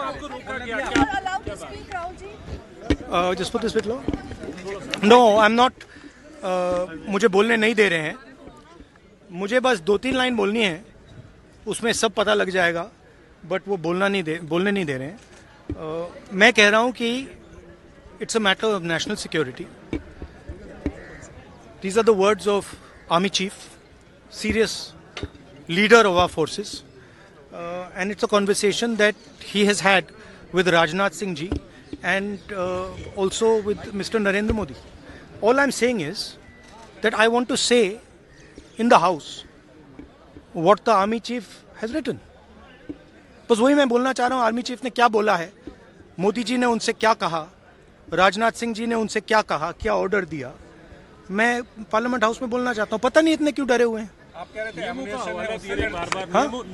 आपको रोका गया? Just put this bit low. No, I'm not. मुझे बोलने नहीं दे रहे हैं. मुझे बस 2-3 लाइन बोलनी है. उसमें सब पता लग जाएगा. बट वो बोलने नहीं दे रहे हैं. मैं कह रहा हूँ कि it's a matter of national security. These are the words of Army Chief, serious leader of our forces. And it's a conversation that he has had with Rajnath Singh ji and also with Mr. Narendra Modi. All I'm saying is that I want to say in the house what the Army Chief has written. बस वही मैं बोलना चाह रहा हूँ. Army chief ने क्या बोला है, मोदी जी ने उनसे क्या कहा, राजनाथ सिंह जी ने उनसे क्या कहा, क्या ऑर्डर दिया, मैं पार्लियामेंट हाउस में बोलना चाहता हूँ. पता नहीं इतने क्यों डरे हुए हैं. आप कह रहे थे बार-बार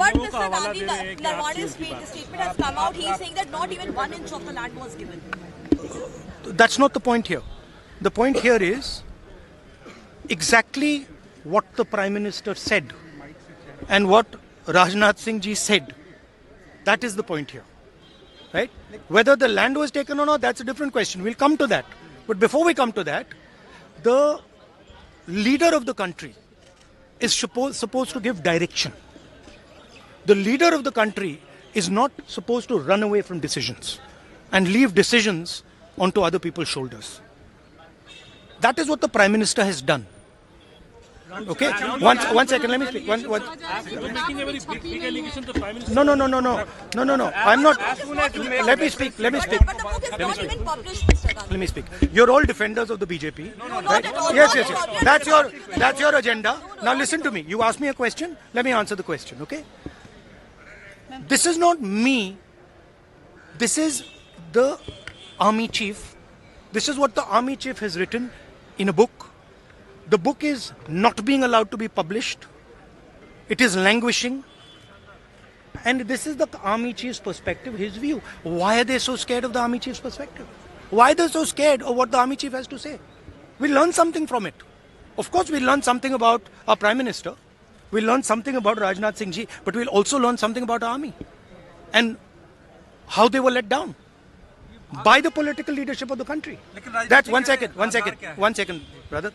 But Mr. Gandhi, the Lavani's statement has come out. He is saying that not even 1 inch of the land was given. That's not the point here. The point here is exactly what the Prime Minister said and what Rajnath Singh ji said. That is the point here. Right? Whether the land was taken or not, that's a different question. We'll come to that. But before we come to that, the leader of the country is supposed to give direction. The leader of the country is not supposed to run away from decisions and leave decisions onto other people's shoulders. That is what the Prime Minister has done. Okay? One second, let me speak. You're making a very big allegation to Prime Minister. No. I'm not. Let me speak. But the book is not even published, Mr. Gandhi. Let me speak. You're all defenders of the BJP. Not at all. Yes. That's your agenda. Now listen to me. You asked me a question. Let me answer the question, okay? This is not me. This is the Army Chief. This is what the Army Chief has written in a book. The book is not being allowed to be published. It is languishing. And this is the Army Chief's perspective, his view. Why are they so scared of the Army Chief's perspective? Why are they so scared of what the Army Chief has to say? We learn something from it. Of course, we learn something about our Prime Minister. We learn something about Rajnath Singh ji. But we'll also learn something about our army. And how they were let down by the political leadership of the country. That's one second, brother.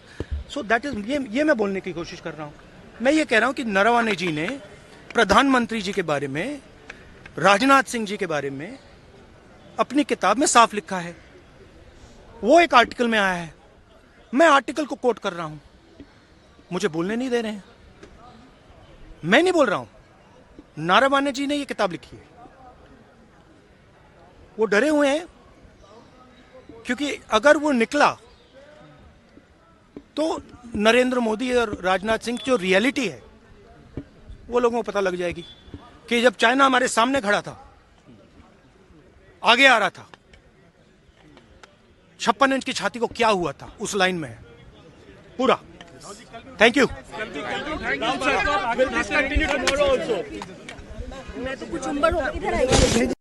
So that is ये मैं बोलने की कोशिश कर रहा हूँ. मैं ये कह रहा हूँ कि नरवणे जी ने प्रधानमंत्री जी के बारे में, राजनाथ सिंह जी के बारे में अपनी किताब में साफ लिखा है. वो एक आर्टिकल में आया है. मैं आर्टिकल को कोट कर रहा हूँ. मुझे बोलने नहीं दे रहे हैं. मैं नहीं बोल रहा हूँ. नरवणे जी ने ये किताब लिखी है. वो डरे हुए हैं क्योंकि अगर वो निकला तो नरेंद्र मोदी और राजनाथ सिंह जो रियलिटी है वो लोगों को पता लग जाएगी कि जब चाइना हमारे सामने खड़ा था, आगे आ रहा था, 56 इंच की छाती को क्या हुआ था, उस लाइन में है पूरा. Thank you. मैं तो कुछ उम्र हो इधर आई.